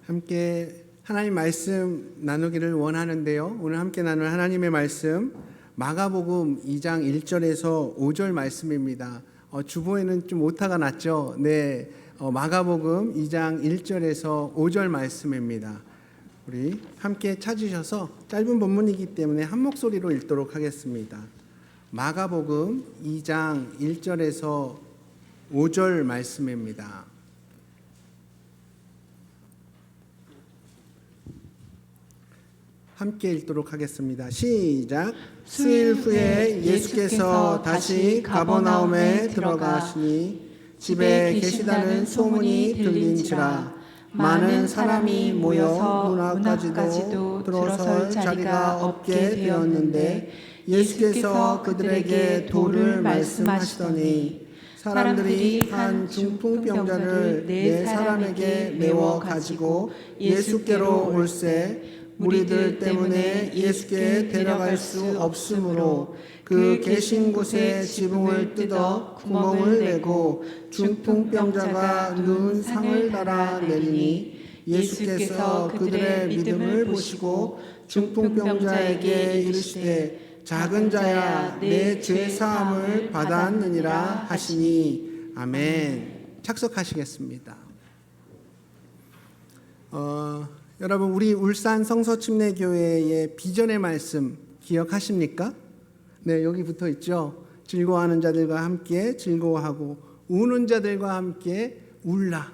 함께 하나님 말씀 나누기를 원하는데요. 오늘 함께 나눌 하나님의 말씀 마가복음 2장 1절에서 5절 말씀입니다. 주보에는 좀 오타가 났죠. 네, 마가복음 2장 1절에서 5절 말씀입니다. 우리 함께 찾으셔서 짧은 본문이기 때문에 한 목소리로 읽도록 하겠습니다. 마가복음 2장 1절에서 5절 말씀입니다. 함께 읽도록 하겠습니다. 시작. 수일 후에 예수께서 다시 가버나움에 들어가시니 집에 계시다는 소문이 들린지라 많은 사람이 모여 문 앞까지도 들어설 자리가 없게 되었는데 예수께서 그들에게 도를 말씀하시더니 사람들이 한 중풍병자를 네 사람에게 메워 가지고 예수께로 올세 무리들 때문에 예수께 데려갈 수 없으므로 그 계신 곳에 지붕을 뜯어 구멍을 내고 중풍병자가 누운 상을 달아 내리니 예수께서 그들의 믿음을 보시고 중풍병자에게 이르시되 작은 자야 내 죄 사함을 받았느니라 하시니 아멘. 착석하시겠습니다. 여러분, 우리 울산 성서침례교회의 비전의 말씀 기억하십니까? 네, 여기 붙어 있죠. 즐거워하는 자들과 함께 즐거워하고 우는 자들과 함께 울라.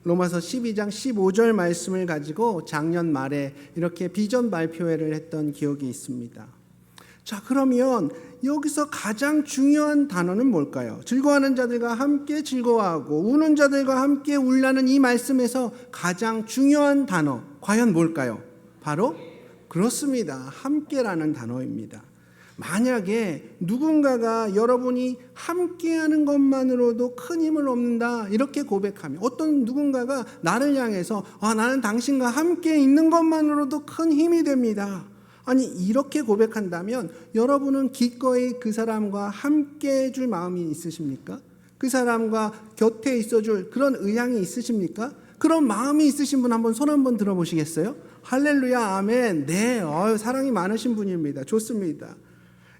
로마서 12장 15절 말씀을 가지고 작년 말에 이렇게 비전 발표회를 했던 기억이 있습니다. 자, 그러면 여기서 가장 중요한 단어는 뭘까요? 즐거워하는 자들과 함께 즐거워하고 우는 자들과 함께 울라는 이 말씀에서 가장 중요한 단어 과연 뭘까요? 바로 그렇습니다. 함께라는 단어입니다. 만약에 누군가가 여러분이 함께하는 것만으로도 큰 힘을 얻는다 이렇게 고백하면, 어떤 누군가가 나를 향해서 나는 당신과 함께 있는 것만으로도 큰 힘이 됩니다, 아니 이렇게 고백한다면 여러분은 기꺼이 그 사람과 함께 해줄 마음이 있으십니까? 그 사람과 곁에 있어줄 그런 의향이 있으십니까? 그런 마음이 있으신 분 한번 손 한번 들어보시겠어요? 할렐루야, 아멘. 네, 사랑이 많으신 분입니다. 좋습니다.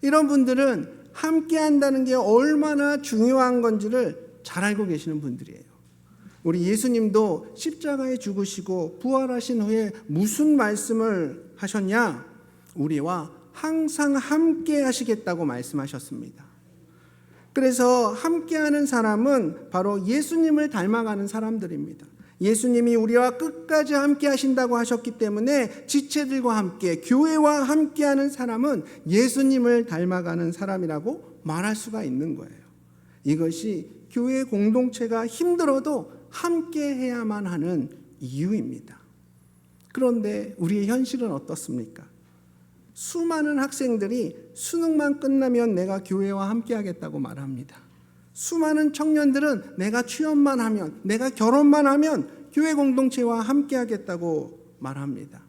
이런 분들은 함께 한다는 게 얼마나 중요한 건지를 잘 알고 계시는 분들이에요. 우리 예수님도 십자가에 죽으시고 부활하신 후에 무슨 말씀을 하셨냐? 우리와 항상 함께 하시겠다고 말씀하셨습니다. 그래서 함께하는 사람은 바로 예수님을 닮아가는 사람들입니다. 예수님이 우리와 끝까지 함께 하신다고 하셨기 때문에 지체들과 함께, 교회와 함께하는 사람은 예수님을 닮아가는 사람이라고 말할 수가 있는 거예요. 이것이 교회 공동체가 힘들어도 함께 해야만 하는 이유입니다. 그런데 우리의 현실은 어떻습니까? 수많은 학생들이 수능만 끝나면 내가 교회와 함께 하겠다고 말합니다. 수많은 청년들은 내가 취업만 하면, 내가 결혼만 하면 교회 공동체와 함께 하겠다고 말합니다.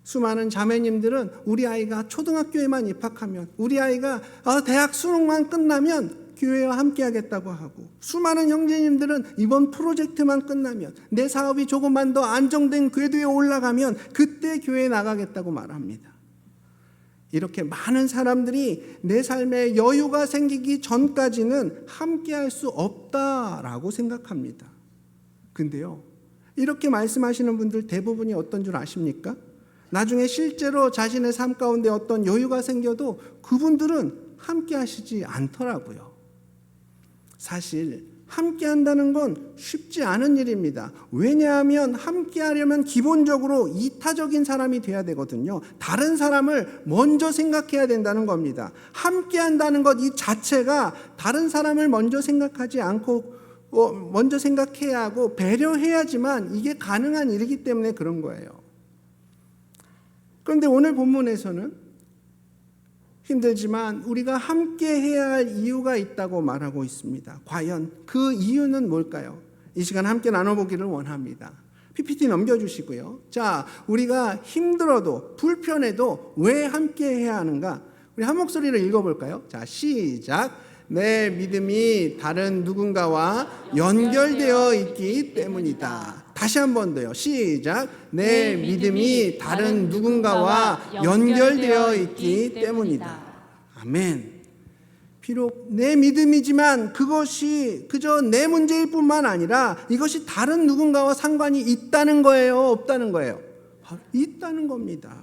수많은 자매님들은 우리 아이가 초등학교에만 입학하면, 우리 아이가 대학 수능만 끝나면 교회와 함께 하겠다고 하고, 수많은 형제님들은 이번 프로젝트만 끝나면, 내 사업이 조금만 더 안정된 궤도에 올라가면 그때 교회에 나가겠다고 말합니다. 이렇게 많은 사람들이 내 삶에 여유가 생기기 전까지는 함께할 수 없다라고 생각합니다. 근데요, 이렇게 말씀하시는 분들 대부분이 어떤 줄 아십니까? 나중에 실제로 자신의 삶 가운데 어떤 여유가 생겨도 그분들은 함께하시지 않더라고요. 사실 함께 한다는 건 쉽지 않은 일입니다. 왜냐하면 함께 하려면 기본적으로 이타적인 사람이 돼야 되거든요. 다른 사람을 먼저 생각해야 된다는 겁니다. 함께 한다는 것 이 자체가 다른 사람을 먼저 생각하지 않고 먼저 생각해야 하고 배려해야지만 이게 가능한 일이기 때문에 그런 거예요. 그런데 오늘 본문에서는 힘들지만 우리가 함께 해야 할 이유가 있다고 말하고 있습니다. 과연 그 이유는 뭘까요? 이 시간 함께 나눠보기를 원합니다. PPT 넘겨주시고요. 자, 우리가 힘들어도 불편해도 왜 함께 해야 하는가? 우리 한 목소리로 읽어볼까요? 자, 시작. 내 믿음이 다른 누군가와 연결되어 있기 때문이다. 다시 한 번 더요. 시작. 내 믿음이 다른 누군가와 연결되어 있기 때문이다. 아멘. 비록 내 믿음이지만 그것이 그저 내 문제일 뿐만 아니라 이것이 다른 누군가와 상관이 있다는 거예요? 없다는 거예요? 있다는 겁니다.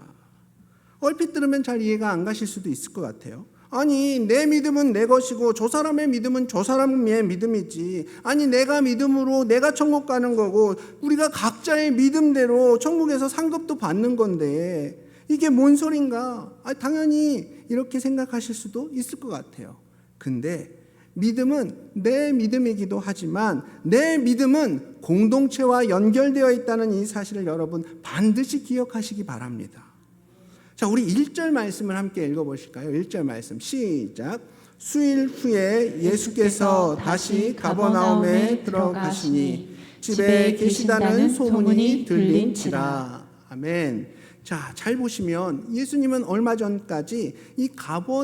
얼핏 들으면 잘 이해가 안 가실 수도 있을 것 같아요. 아니, 내 믿음은 내 것이고 저 사람의 믿음은 저 사람의 믿음이지. 아니, 내가 믿음으로 내가 천국 가는 거고 우리가 각자의 믿음대로 천국에서 상급도 받는 건데 이게 뭔 소린가? 당연히 이렇게 생각하실 수도 있을 것 같아요. 근데 믿음은 내 믿음이기도 하지만 내 믿음은 공동체와 연결되어 있다는 이 사실을 여러분 반드시 기억하시기 바랍니다. 자, 우리 1절 말씀을 함께 읽어보실까요? 1절 말씀 시작. 수일 후에 예수께서 다시 가버나움에 들어가시니 집에 계시다는 소문이 들린지라. 아멘. 자, 잘 보시면 예수님은 얼마 전까지 이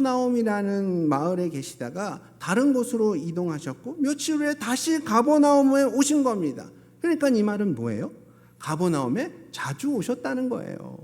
가버나움이라는 마을에 계시다가 다른 곳으로 이동하셨고 며칠 후에 다시 가버나움에 오신 겁니다. 그러니까 이 말은 뭐예요? 가버나움에 자주 오셨다는 거예요.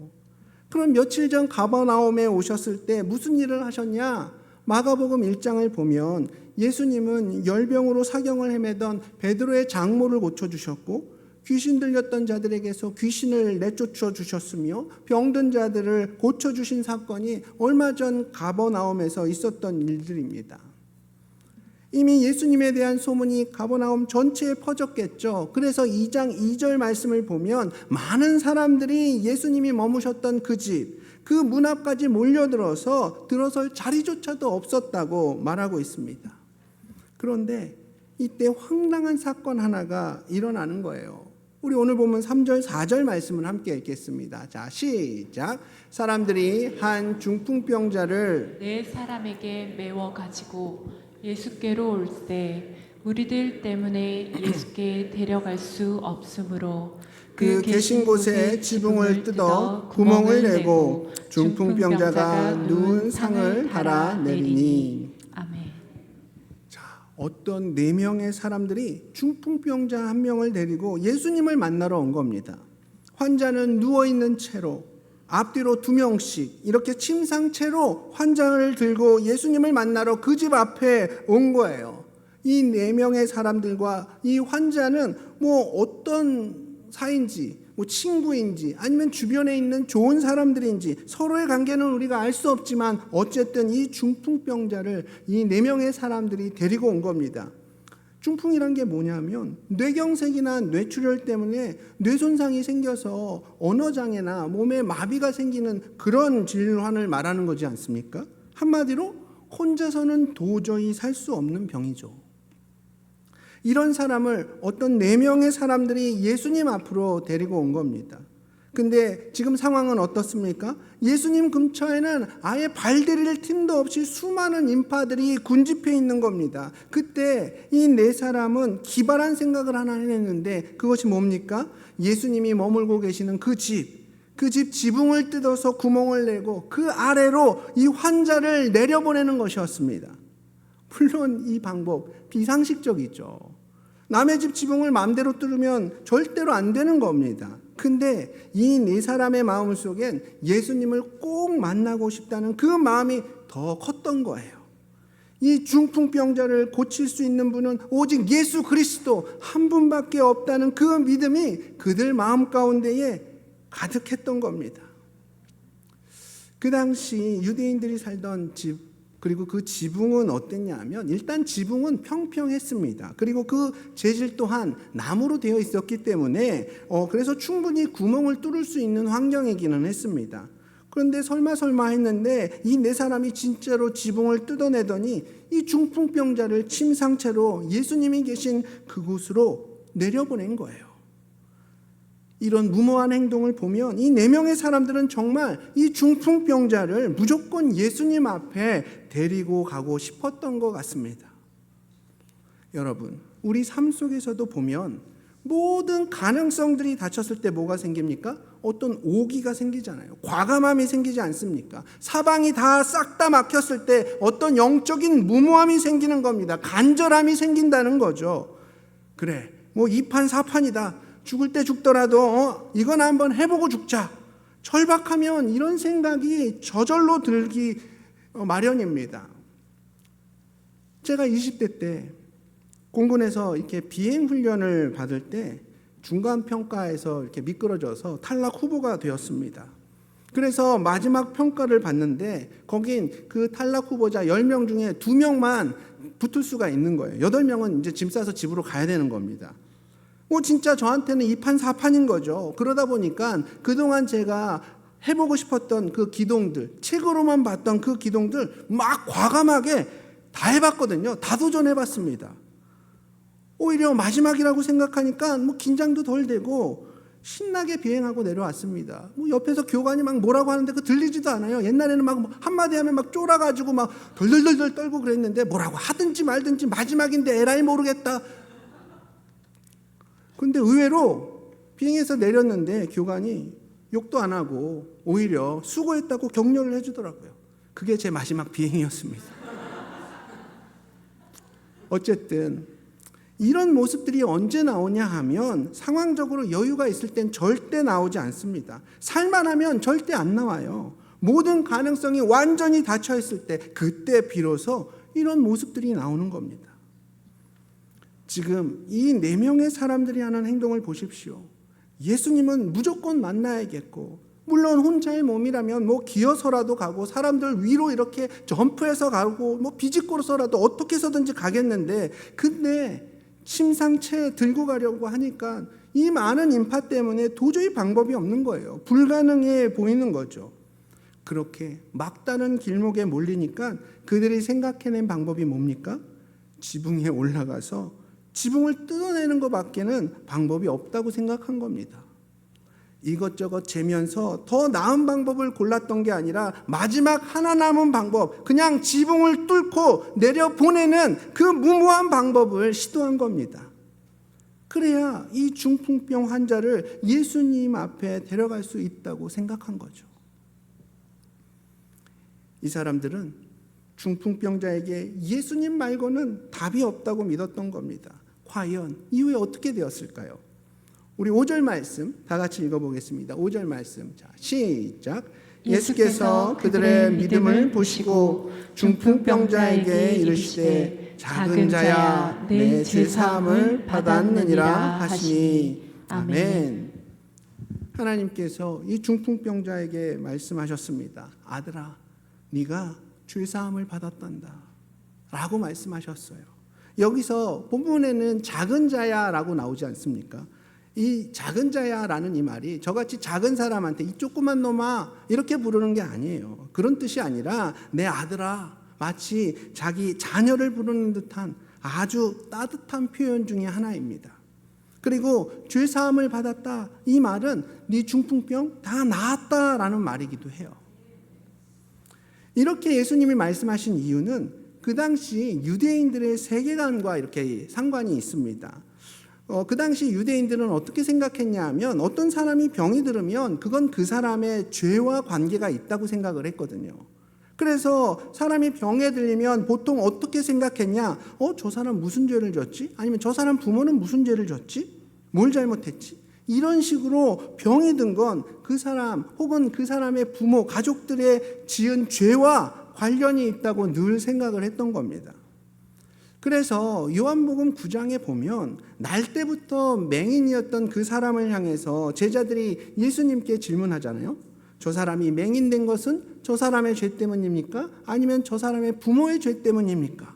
그럼 며칠 전 가버나움에 오셨을 때 무슨 일을 하셨냐? 마가복음 1장을 보면 예수님은 열병으로 사경을 헤매던 베드로의 장모를 고쳐주셨고 귀신 들렸던 자들에게서 귀신을 내쫓아 주셨으며 병든 자들을 고쳐주신 사건이 얼마 전 가버나움에서 있었던 일들입니다. 이미 예수님에 대한 소문이 가버나움 전체에 퍼졌겠죠. 그래서 2장 2절 말씀을 보면 많은 사람들이 예수님이 머무셨던 그 집, 그 문 앞까지 몰려들어서 들어설 자리조차도 없었다고 말하고 있습니다. 그런데 이때 황당한 사건 하나가 일어나는 거예요. 우리 오늘 보면 3절 4절 말씀을 함께 읽겠습니다. 자, 시작. 사람들이 한 중풍병자를 네 사람에게 메워 가지고 예수께로 올 때 우리들 때문에 예수께 데려갈 수 없으므로 그 계신 곳에 지붕을 뜯어 구멍을 내고 중풍병자가 누운 상을 달아 내리니. 아멘. 자, 어떤 4명의 사람들이 중풍병자 1명을 데리고 예수님을 만나러 온 겁니다. 환자는 누워있는 채로 앞뒤로 2명씩 이렇게 침상채로 환자를 들고 예수님을 만나러 그 집 앞에 온 거예요. 이 4명의 사람들과 이 환자는 뭐 어떤 사이인지, 뭐 친구인지 아니면 주변에 있는 좋은 사람들인지 서로의 관계는 우리가 알 수 없지만 어쨌든 이 중풍병자를 이 4명의 사람들이 데리고 온 겁니다. 중풍이란 게 뭐냐면 뇌경색이나 뇌출혈 때문에 뇌손상이 생겨서 언어장애나 몸에 마비가 생기는 그런 질환을 말하는 거지 않습니까? 한마디로 혼자서는 도저히 살 수 없는 병이죠. 이런 사람을 어떤 4명의 사람들이 예수님 앞으로 데리고 온 겁니다. 근데 지금 상황은 어떻습니까? 예수님 근처에는 아예 발디딜 틈도 없이 수많은 인파들이 군집해 있는 겁니다. 그때 이 4사람은 기발한 생각을 하나 해냈는데 그것이 뭡니까? 예수님이 머물고 계시는 그 집 지붕을 뜯어서 구멍을 내고 그 아래로 이 환자를 내려보내는 것이었습니다. 물론 이 방법 비상식적이죠. 남의 집 지붕을 마음대로 뚫으면 절대로 안 되는 겁니다. 근데 이 4사람의 마음 속엔 예수님을 꼭 만나고 싶다는 그 마음이 더 컸던 거예요. 이 중풍병자를 고칠 수 있는 분은 오직 예수 그리스도 한 분밖에 없다는 그 믿음이 그들 마음 가운데에 가득했던 겁니다. 그 당시 유대인들이 살던 집 그리고 그 지붕은 어땠냐 하면 일단 지붕은 평평했습니다. 그리고 그 재질 또한 나무로 되어 있었기 때문에 그래서 충분히 구멍을 뚫을 수 있는 환경이기는 했습니다. 그런데 설마 했는데 이 4사람이 진짜로 지붕을 뜯어내더니 이 중풍병자를 침상채로 예수님이 계신 그곳으로 내려보낸 거예요. 이런 무모한 행동을 보면 이 4명의 사람들은 정말 이 중풍병자를 무조건 예수님 앞에 데리고 가고 싶었던 것 같습니다. 여러분, 우리 삶 속에서도 보면 모든 가능성들이 닫혔을 때 뭐가 생깁니까? 어떤 오기가 생기잖아요. 과감함이 생기지 않습니까? 사방이 다 싹 다 막혔을 때 어떤 영적인 무모함이 생기는 겁니다. 간절함이 생긴다는 거죠. 그래, 뭐 2판 4판이다. 죽을 때 죽더라도 이건 한번 해보고 죽자. 절박하면 이런 생각이 저절로 들기 마련입니다. 제가 20대 때 공군에서 이렇게 비행 훈련을 받을 때 중간 평가에서 이렇게 미끄러져서 탈락 후보가 되었습니다. 그래서 마지막 평가를 받는데 거긴 그 탈락 후보자 10명 중에 2명만 붙을 수가 있는 거예요. 8명은 이제 짐 싸서 집으로 가야 되는 겁니다. 진짜 저한테는 2판 4판인 거죠. 그러다 보니까 그동안 제가 해보고 싶었던 그 기동들, 책으로만 봤던 그 기동들 막 과감하게 다 해봤거든요. 다 도전해봤습니다. 오히려 마지막이라고 생각하니까 긴장도 덜 되고 신나게 비행하고 내려왔습니다. 옆에서 교관이 막 뭐라고 하는데 그 들리지도 않아요. 옛날에는 막 한마디 하면 막 쫄아가지고 막 덜덜덜덜 떨고 그랬는데 뭐라고 하든지 말든지 마지막인데 에라이 모르겠다. 근데 의외로 비행해서 내렸는데 교관이 욕도 안 하고 오히려 수고했다고 격려를 해주더라고요. 그게 제 마지막 비행이었습니다. 어쨌든 이런 모습들이 언제 나오냐 하면 상황적으로 여유가 있을 땐 절대 나오지 않습니다. 살만하면 절대 안 나와요. 모든 가능성이 완전히 닫혀 있을 때 그때 비로소 이런 모습들이 나오는 겁니다. 지금 이 4명의 사람들이 하는 행동을 보십시오. 예수님은 무조건 만나야겠고 물론 혼자의 몸이라면 기어서라도 가고 사람들 위로 이렇게 점프해서 가고 비집고서라도 어떻게 해서든지 가겠는데 근데 침상채 들고 가려고 하니까 이 많은 인파 때문에 도저히 방법이 없는 거예요. 불가능해 보이는 거죠. 그렇게 막다른 길목에 몰리니까 그들이 생각해낸 방법이 뭡니까? 지붕에 올라가서 지붕을 뜯어내는 것밖에는 방법이 없다고 생각한 겁니다. 이것저것 재면서 더 나은 방법을 골랐던 게 아니라 마지막 하나 남은 방법, 그냥 지붕을 뚫고 내려보내는 그 무모한 방법을 시도한 겁니다. 그래야 이 중풍병 환자를 예수님 앞에 데려갈 수 있다고 생각한 거죠. 이 사람들은 중풍병자에게 예수님 말고는 답이 없다고 믿었던 겁니다. 과연 이후에 어떻게 되었을까요? 우리 5절 말씀 다 같이 읽어보겠습니다. 5절 말씀. 자, 시작. 예수께서 그들의 믿음을 보시고 중풍병자에게 이르시되 작은 자야 내 죄사함을 받았느니라 하시니 아멘. 하나님께서 이 중풍병자에게 말씀하셨습니다. 아들아, 네가 죄사함을 받았단다 라고 말씀하셨어요. 여기서 본문에는 작은 자야라고 나오지 않습니까? 이 작은 자야라는 이 말이 저같이 작은 사람한테 이 조그만 놈아 이렇게 부르는 게 아니에요. 그런 뜻이 아니라 내 아들아, 마치 자기 자녀를 부르는 듯한 아주 따뜻한 표현 중에 하나입니다. 그리고 죄사함을 받았다, 이 말은 네 중풍병 다 나았다라는 말이기도 해요. 이렇게 예수님이 말씀하신 이유는 그 당시 유대인들의 세계관과 이렇게 상관이 있습니다. 그 당시 유대인들은 어떻게 생각했냐 하면 어떤 사람이 병이 들으면 그건 그 사람의 죄와 관계가 있다고 생각을 했거든요. 그래서 사람이 병에 들리면 보통 어떻게 생각했냐? 저 사람 무슨 죄를 졌지? 아니면 저 사람 부모는 무슨 죄를 졌지? 뭘 잘못했지? 이런 식으로 병이 든 건 그 사람 혹은 그 사람의 부모, 가족들의 지은 죄와 관련이 있다고 늘 생각을 했던 겁니다. 그래서 요한복음 9장에 보면 날 때부터 맹인이었던 그 사람을 향해서 제자들이 예수님께 질문하잖아요. 저 사람이 맹인된 것은 저 사람의 죄 때문입니까? 아니면 저 사람의 부모의 죄 때문입니까?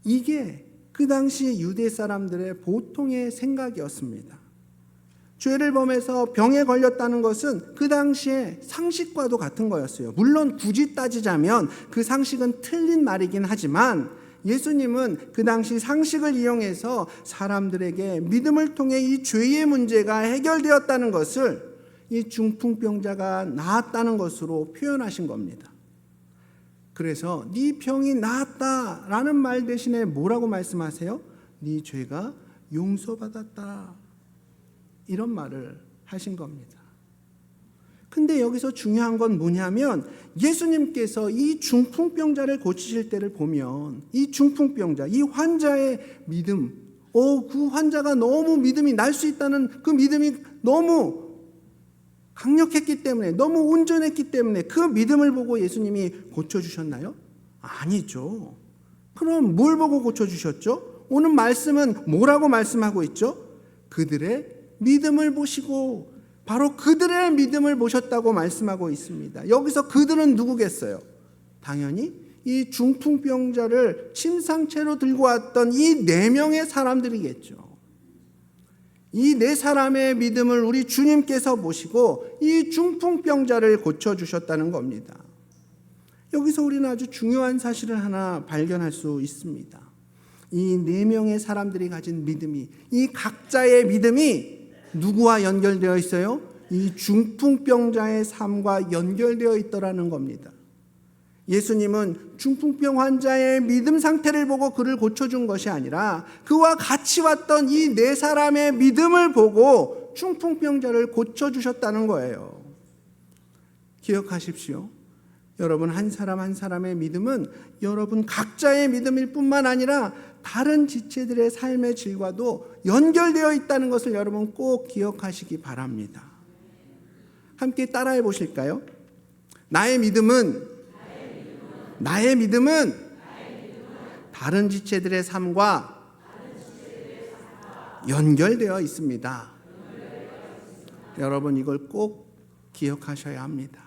이게 그 당시 유대 사람들의 보통의 생각이었습니다. 죄를 범해서 병에 걸렸다는 것은 그 당시에 상식과도 같은 거였어요. 물론 굳이 따지자면 그 상식은 틀린 말이긴 하지만 예수님은 그 당시 상식을 이용해서 사람들에게 믿음을 통해 이 죄의 문제가 해결되었다는 것을 이 중풍병자가 나았다는 것으로 표현하신 겁니다. 그래서 네 병이 나았다라는 말 대신에 뭐라고 말씀하세요? 네 죄가 용서받았다, 이런 말을 하신 겁니다. 근데 여기서 중요한 건 뭐냐면 예수님께서 이 중풍병자를 고치실 때를 보면 이 중풍병자, 이 환자의 믿음 그 환자가 너무 믿음이 날 수 있다는 그 믿음이 너무 강력했기 때문에, 너무 온전했기 때문에 그 믿음을 보고 예수님이 고쳐주셨나요? 아니죠. 그럼 뭘 보고 고쳐주셨죠? 오늘 말씀은 뭐라고 말씀하고 있죠? 그들의 믿음을 보시고, 바로 그들의 믿음을 보셨다고 말씀하고 있습니다. 여기서 그들은 누구겠어요? 당연히 이 중풍병자를 침상채로 들고 왔던 이 4명의 사람들이겠죠. 이 4사람의 믿음을 우리 주님께서 보시고 이 중풍병자를 고쳐주셨다는 겁니다. 여기서 우리는 아주 중요한 사실을 하나 발견할 수 있습니다. 이 4명의 사람들이 가진 믿음이, 이 각자의 믿음이 누구와 연결되어 있어요? 이 중풍병자의 삶과 연결되어 있더라는 겁니다. 예수님은 중풍병 환자의 믿음 상태를 보고 그를 고쳐준 것이 아니라 그와 같이 왔던 이 4사람의 믿음을 보고 중풍병자를 고쳐주셨다는 거예요. 기억하십시오. 여러분, 한 사람 한 사람의 믿음은 여러분 각자의 믿음일 뿐만 아니라 다른 지체들의 삶의 질과도 연결되어 있다는 것을 여러분 꼭 기억하시기 바랍니다. 함께 따라해 보실까요? 나의 믿음은 다른 지체들의 삶과 연결되어 있습니다. 여러분, 이걸 꼭 기억하셔야 합니다.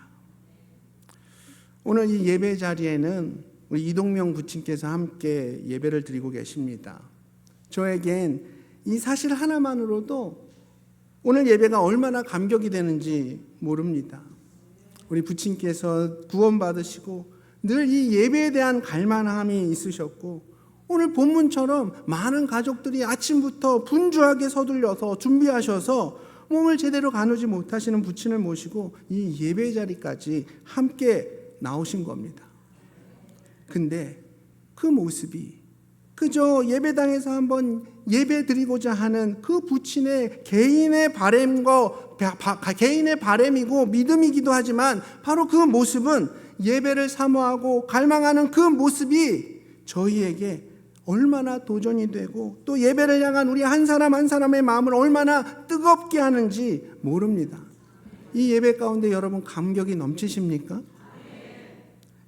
오늘 이 예배 자리에는 우리 이동명 부친께서 함께 예배를 드리고 계십니다. 저에겐 이 사실 하나만으로도 오늘 예배가 얼마나 감격이 되는지 모릅니다. 우리 부친께서 구원받으시고 늘 이 예배에 대한 갈망함이 있으셨고, 오늘 본문처럼 많은 가족들이 아침부터 분주하게 서둘러서 준비하셔서 몸을 제대로 가누지 못하시는 부친을 모시고 이 예배 자리까지 함께 나오신 겁니다. 근데 그 모습이 그저 예배당에서 한번 예배 드리고자 하는 그 부친의 개인의 바람이고 믿음이기도 하지만, 바로 그 모습은 예배를 사모하고 갈망하는 그 모습이 저희에게 얼마나 도전이 되고 또 예배를 향한 우리 한 사람 한 사람의 마음을 얼마나 뜨겁게 하는지 모릅니다. 이 예배 가운데 여러분 감격이 넘치십니까?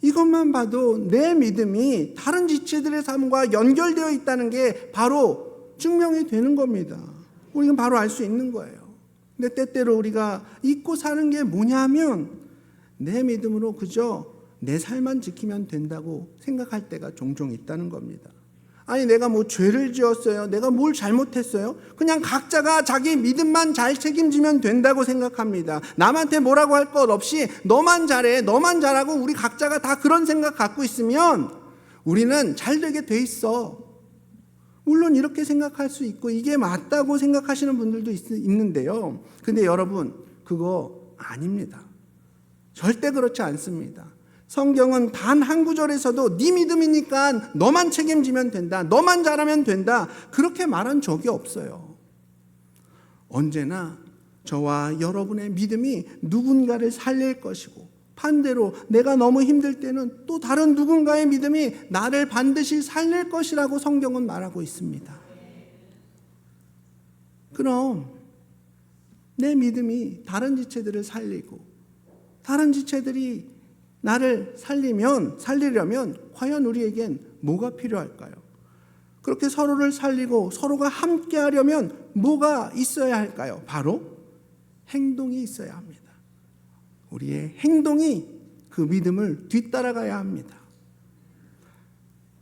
이것만 봐도 내 믿음이 다른 지체들의 삶과 연결되어 있다는 게 바로 증명이 되는 겁니다. 우리는 바로 알 수 있는 거예요. 근데 때때로 우리가 잊고 사는 게 뭐냐면, 내 믿음으로 그저 내 삶만 지키면 된다고 생각할 때가 종종 있다는 겁니다. 아니, 내가 뭐 죄를 지었어요? 내가 뭘 잘못했어요? 그냥 각자가 자기 믿음만 잘 책임지면 된다고 생각합니다. 남한테 뭐라고 할 것 없이 너만 잘해, 너만 잘하고 우리 각자가 다 그런 생각 갖고 있으면 우리는 잘 되게 돼 있어. 물론 이렇게 생각할 수 있고 이게 맞다고 생각하시는 분들도 있는데요. 근데 여러분, 그거 아닙니다. 절대 그렇지 않습니다. 성경은 단 한 구절에서도 네 믿음이니까 너만 책임지면 된다, 너만 잘하면 된다, 그렇게 말한 적이 없어요. 언제나 저와 여러분의 믿음이 누군가를 살릴 것이고, 반대로 내가 너무 힘들 때는 또 다른 누군가의 믿음이 나를 반드시 살릴 것이라고 성경은 말하고 있습니다. 그럼 내 믿음이 다른 지체들을 살리고 다른 지체들이 나를 살리려면 과연 우리에겐 뭐가 필요할까요? 그렇게 서로를 살리고 서로가 함께 하려면 뭐가 있어야 할까요? 바로 행동이 있어야 합니다. 우리의 행동이 그 믿음을 뒤따라가야 합니다.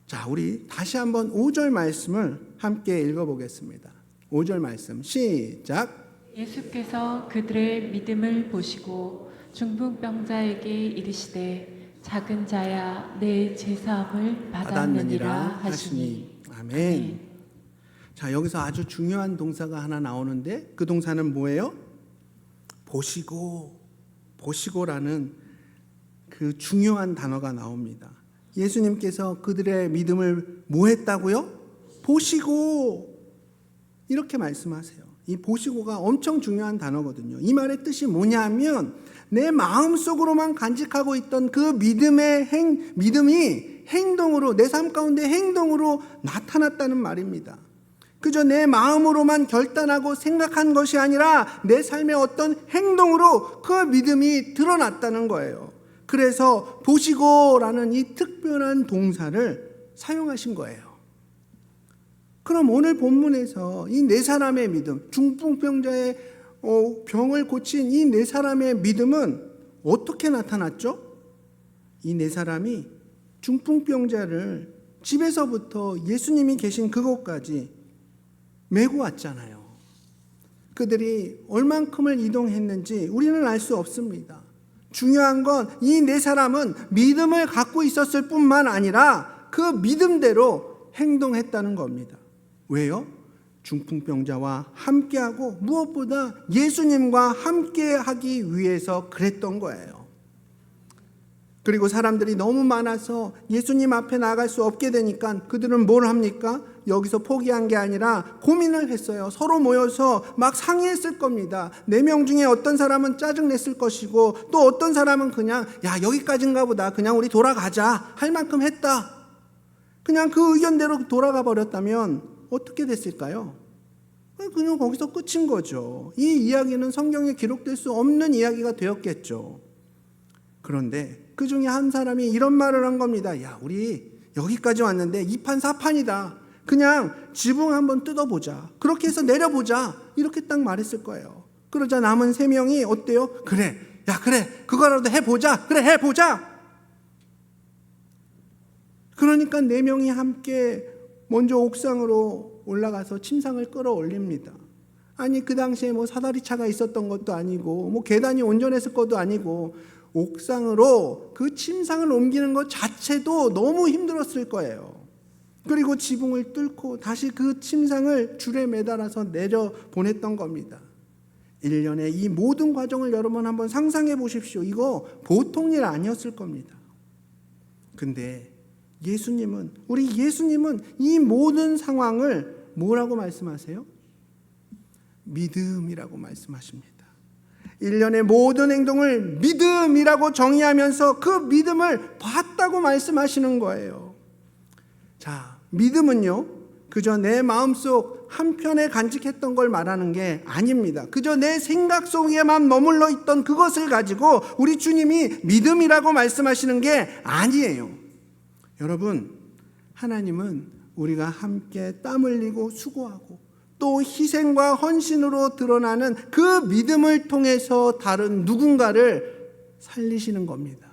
자, 우리 다시 한번 5절 말씀을 함께 읽어보겠습니다. 5절 말씀 시작. 예수께서 그들의 믿음을 보시고 중풍병자에게 이르시되 작은 자야 내 제사함을 받았느니라 하시니. 아멘. 자, 여기서 아주 중요한 동사가 하나 나오는데 그 동사는 뭐예요? 보시고라는 그 중요한 단어가 나옵니다. 예수님께서 그들의 믿음을 뭐 했다고요? 보시고, 이렇게 말씀하세요. 이 보시고가 엄청 중요한 단어거든요. 이 말의 뜻이 뭐냐면, 내 마음속으로만 간직하고 있던 그 믿음이 행동으로, 내 삶 가운데 행동으로 나타났다는 말입니다. 그저 내 마음으로만 결단하고 생각한 것이 아니라 내 삶의 어떤 행동으로 그 믿음이 드러났다는 거예요. 그래서 보시고라는 이 특별한 동사를 사용하신 거예요. 그럼 오늘 본문에서 이 네 사람의 믿음, 중풍병자의 병을 고친 이 네 사람의 믿음은 어떻게 나타났죠? 이 네 사람이 중풍병자를 집에서부터 예수님이 계신 그곳까지 메고 왔잖아요. 그들이 얼만큼을 이동했는지 우리는 알 수 없습니다. 중요한 건 이 네 사람은 믿음을 갖고 있었을 뿐만 아니라 그 믿음대로 행동했다는 겁니다. 왜요? 중풍병자와 함께하고 무엇보다 예수님과 함께하기 위해서 그랬던 거예요. 그리고 사람들이 너무 많아서 예수님 앞에 나갈 수 없게 되니까 그들은 뭘 합니까? 여기서 포기한 게 아니라 고민을 했어요. 서로 모여서 막 상의했을 겁니다. 4명 중에 어떤 사람은 짜증냈을 것이고 또 어떤 사람은 그냥 야 여기까지인가 보다 그냥 우리 돌아가자 할 만큼 했다. 그냥 그 의견대로 돌아가 버렸다면 어떻게 됐을까요? 그냥 거기서 끝인 거죠. 이 이야기는 성경에 기록될 수 없는 이야기가 되었겠죠. 그런데 그 중에 한 사람이 이런 말을 한 겁니다. 야 우리 여기까지 왔는데 2판 4판이다. 그냥 지붕 한번 뜯어보자. 그렇게 해서 내려보자. 이렇게 딱 말했을 거예요. 그러자 남은 3명이 어때요? 그래 그거라도 해보자. 그래 해보자. 그러니까 4명이 함께 먼저 옥상으로 올라가서 침상을 끌어올립니다. 아니 그 당시에 뭐 사다리차가 있었던 것도 아니고 뭐 계단이 온전했을 것도 아니고 옥상으로 그 침상을 옮기는 것 자체도 너무 힘들었을 거예요. 그리고 지붕을 뚫고 다시 그 침상을 줄에 매달아서 내려 보냈던 겁니다. 1년의 이 모든 과정을 여러분 한번 상상해 보십시오. 이거 보통 일 아니었을 겁니다. 근데 우리 예수님은 이 모든 상황을 뭐라고 말씀하세요? 믿음이라고 말씀하십니다. 1년의 모든 행동을 믿음이라고 정의하면서 그 믿음을 봤다고 말씀하시는 거예요. 자, 믿음은요, 그저 내 마음속 한편에 간직했던 걸 말하는 게 아닙니다. 그저 내 생각 속에만 머물러 있던 그것을 가지고 우리 주님이 믿음이라고 말씀하시는 게 아니에요. 여러분, 하나님은 우리가 함께 땀 흘리고 수고하고 또 희생과 헌신으로 드러나는 그 믿음을 통해서 다른 누군가를 살리시는 겁니다.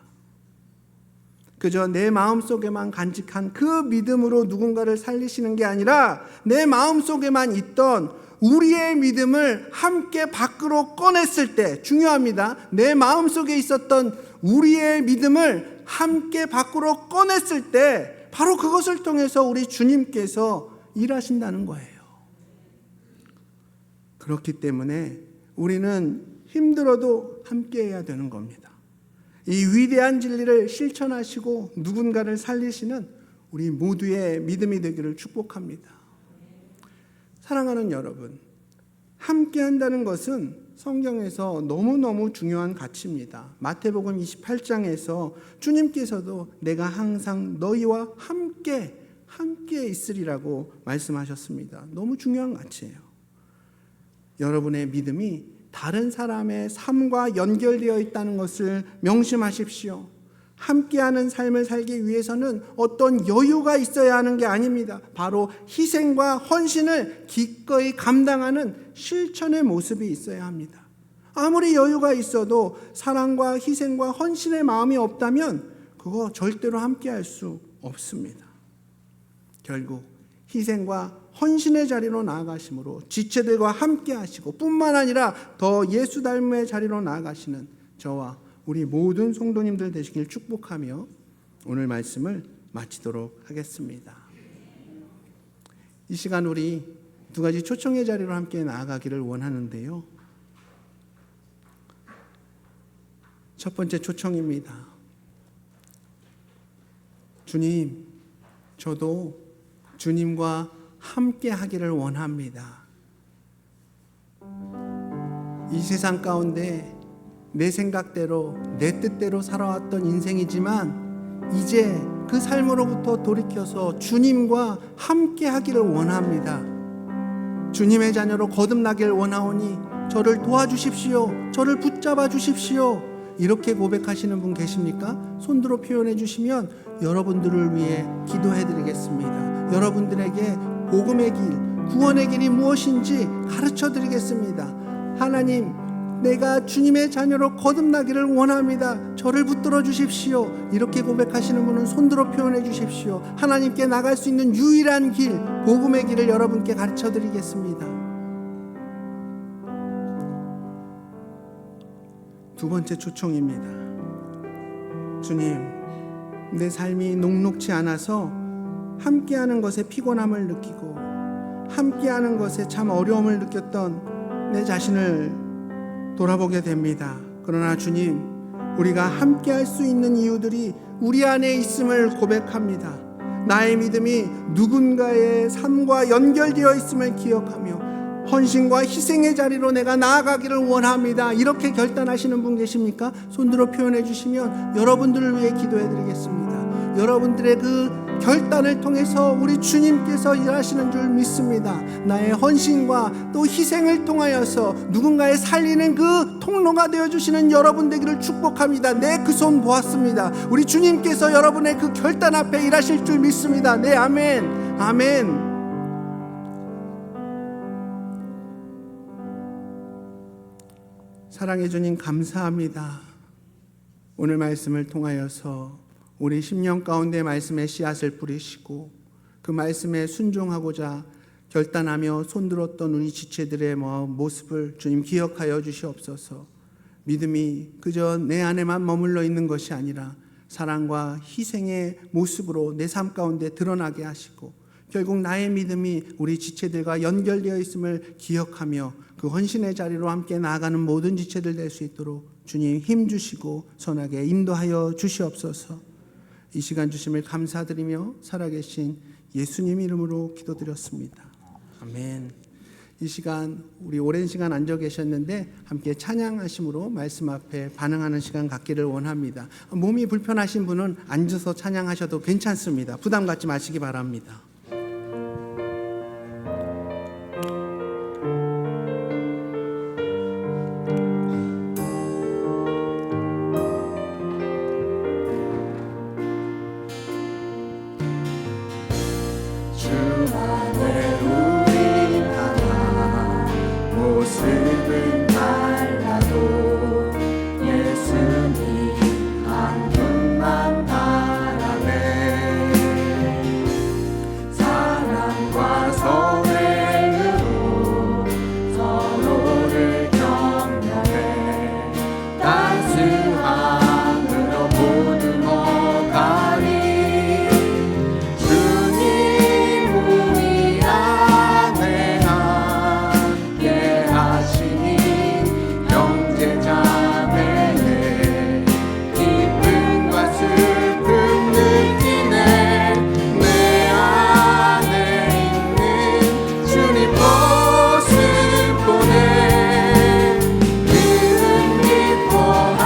그저 내 마음속에만 간직한 그 믿음으로 누군가를 살리시는 게 아니라 내 마음속에만 있던 우리의 믿음을 함께 밖으로 꺼냈을 때, 중요합니다. 내 마음속에 있었던 우리의 믿음을 함께 밖으로 꺼냈을 때 바로 그것을 통해서 우리 주님께서 일하신다는 거예요. 그렇기 때문에 우리는 힘들어도 함께 해야 되는 겁니다. 이 위대한 진리를 실천하시고 누군가를 살리시는 우리 모두의 믿음이 되기를 축복합니다. 사랑하는 여러분, 함께 한다는 것은 성경에서 너무너무 중요한 가치입니다. 마태복음 28장에서 주님께서도 내가 항상 너희와 함께 있으리라고 말씀하셨습니다. 너무 중요한 가치예요. 여러분의 믿음이 다른 사람의 삶과 연결되어 있다는 것을 명심하십시오. 함께하는 삶을 살기 위해서는 어떤 여유가 있어야 하는 게 아닙니다. 바로 희생과 헌신을 기꺼이 감당하는 실천의 모습이 있어야 합니다. 아무리 여유가 있어도 사랑과 희생과 헌신의 마음이 없다면 그거 절대로 함께할 수 없습니다. 결국 희생과 헌신의 자리로 나아가심으로 지체들과 함께 하시고 뿐만 아니라 더 예수 닮음의 자리로 나아가시는 저와 우리 모든 성도님들 되시길 축복하며 오늘 말씀을 마치도록 하겠습니다. 이 시간 우리 두 가지 초청의 자리로 함께 나아가기를 원하는데요. 첫 번째 초청입니다. 주님, 저도 주님과 함께 하기를 원합니다. 이 세상 가운데 내 생각대로 내 뜻대로 살아왔던 인생이지만 이제 그 삶으로부터 돌이켜서 주님과 함께 하기를 원합니다. 주님의 자녀로 거듭나길 원하오니 저를 도와주십시오. 저를 붙잡아 주십시오. 이렇게 고백하시는 분 계십니까? 손들어 표현해 주시면 여러분들을 위해 기도해 드리겠습니다. 여러분들에게 복음의 길, 구원의 길이 무엇인지 가르쳐 드리겠습니다. 하나님, 내가 주님의 자녀로 거듭나기를 원합니다. 저를 붙들어 주십시오. 이렇게 고백하시는 분은 손들어 표현해 주십시오. 하나님께 나갈 수 있는 유일한 길, 복음의 길을 여러분께 가르쳐 드리겠습니다. 두 번째 초청입니다. 주님, 내 삶이 녹록지 않아서 함께하는 것에 피곤함을 느끼고 함께하는 것에 참 어려움을 느꼈던 내 자신을 돌아보게 됩니다. 그러나 주님, 우리가 함께할 수 있는 이유들이 우리 안에 있음을 고백합니다. 나의 믿음이 누군가의 삶과 연결되어 있음을 기억하며 헌신과 희생의 자리로 내가 나아가기를 원합니다. 이렇게 결단하시는 분 계십니까? 손들어 표현해 주시면 여러분들을 위해 기도해 드리겠습니다. 여러분들의 그 결단을 통해서 우리 주님께서 일하시는 줄 믿습니다. 나의 헌신과 또 희생을 통하여서 누군가의 살리는 그 통로가 되어주시는 여러분 되기를 축복합니다. 네, 그 손 보았습니다. 우리 주님께서 여러분의 그 결단 앞에 일하실 줄 믿습니다. 네, 아멘. 아멘. 사랑해 주님 감사합니다. 오늘 말씀을 통하여서 우리 심령 가운데 말씀의 씨앗을 뿌리시고 그 말씀에 순종하고자 결단하며 손들었던 우리 지체들의 모습을 주님 기억하여 주시옵소서. 믿음이 그저 내 안에만 머물러 있는 것이 아니라 사랑과 희생의 모습으로 내 삶 가운데 드러나게 하시고 결국 나의 믿음이 우리 지체들과 연결되어 있음을 기억하며 그 헌신의 자리로 함께 나아가는 모든 지체들 될 수 있도록 주님 힘주시고 선하게 인도하여 주시옵소서. 이 시간 주심을 감사드리며 살아계신 예수님 이름으로 기도드렸습니다. 아멘. 이 시간 우리 오랜 시간 앉아 계셨는데 함께 찬양하심으로 말씀 앞에 반응하는 시간 갖기를 원합니다. 몸이 불편하신 분은 앉아서 찬양하셔도 괜찮습니다. 부담 갖지 마시기 바랍니다. 모습은 달라도 예수님 한 분만 바라네. 사랑과 선행으로 서로를 격려해 따스함으로 보듬어가니 주님 우리 안에 함께 하시니 형제자매의 기쁨과 슬픔 느끼네. 내 안에 있는 주님 모습 보네. 그는 기뻐하시네.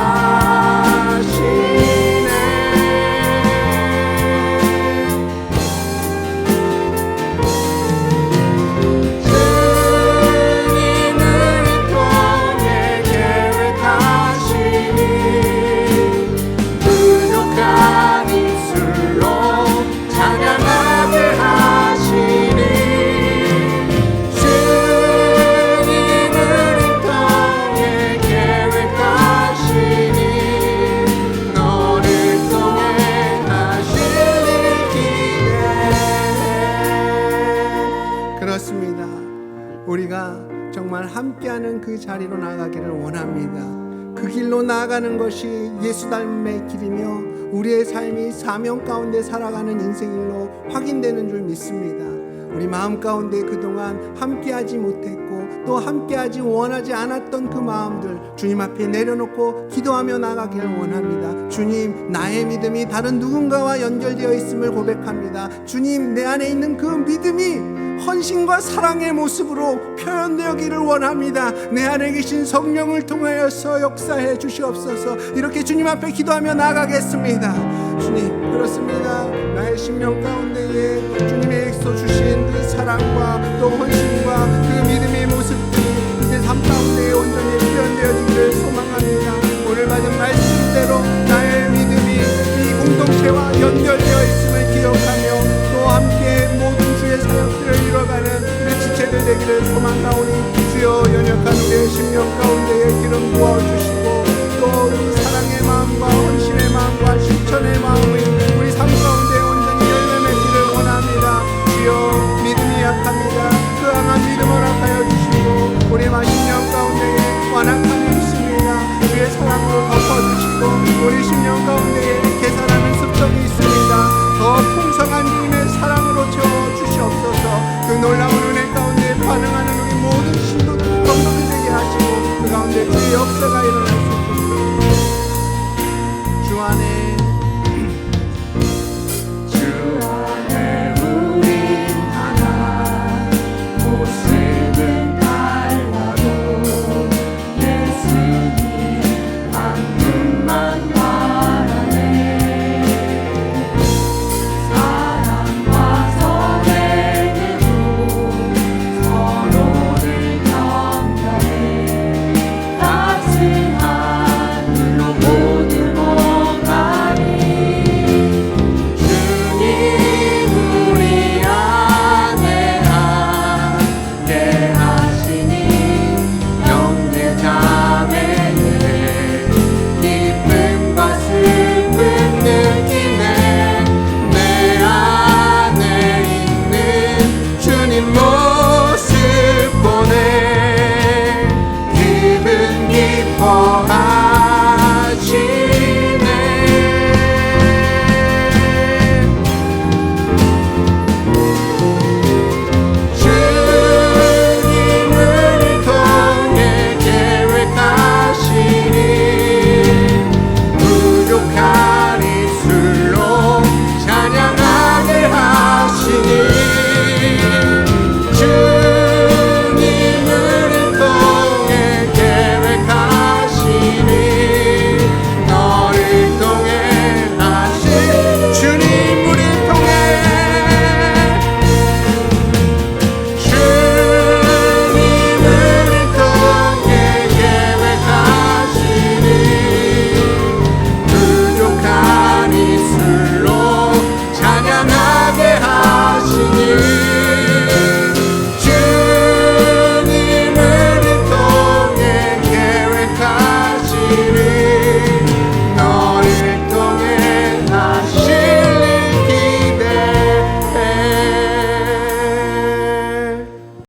주님을 통해 계획하시니 부족한 입술로 찬양하게 하시니 주님을 통해 계획하시니 너를 통해 하시니 기대해. 그렇습니다. 우리가 정말 함께하는 그 자리로 나아가기를 원합니다. 그 길로 나아가는 것이 예수 닮음의 길이며 우리의 삶이 사명 가운데 살아가는 인생일로 확인되는 줄 믿습니다. 우리 마음 가운데 그동안 함께하지 못했고 또 함께하지 원하지 않았던 그 마음들 주님 앞에 내려놓고 기도하며 나가기를 원합니다. 주님, 나의 믿음이 다른 누군가와 연결되어 있음을 고백합니다. 주님, 내 안에 있는 그 믿음이 헌신과 사랑의 모습으로 표현되기를 원합니다. 내 안에 계신 성령을 통하여서 역사해 주시옵소서. 이렇게 주님 앞에 기도하며 나가겠습니다. 주님, 그렇습니다. 나의 심령 가운데에 주님의 엑소 주신 그 사랑과 또 헌신과 그 믿음의 모습들이 내 삶 가운데에 온전히 표현되어지기를 소망합니다. 오늘 받은 말씀대로 나의 믿음이 이 공동체와 연결되어 있음을 기억하며 또 함께 모든 주의 사역들을 이뤄가는 우리 지체들 되기를 소망하오니 주여 연약한 우리의 심령 가운데에 기름 부어주시고 또 우리 사랑의 마음과 헌신의 마음과 실천의 마음이 우리 삶 가운데 온전히 열매 맺기를 원합니다. 주여 믿음이 약합니다. 그 강한 믿음을 허락하여 주시고 우리 심령 가운데에 완악함이 있습니다. 주의 사랑으로 덮어주시고 우리 심령 가운데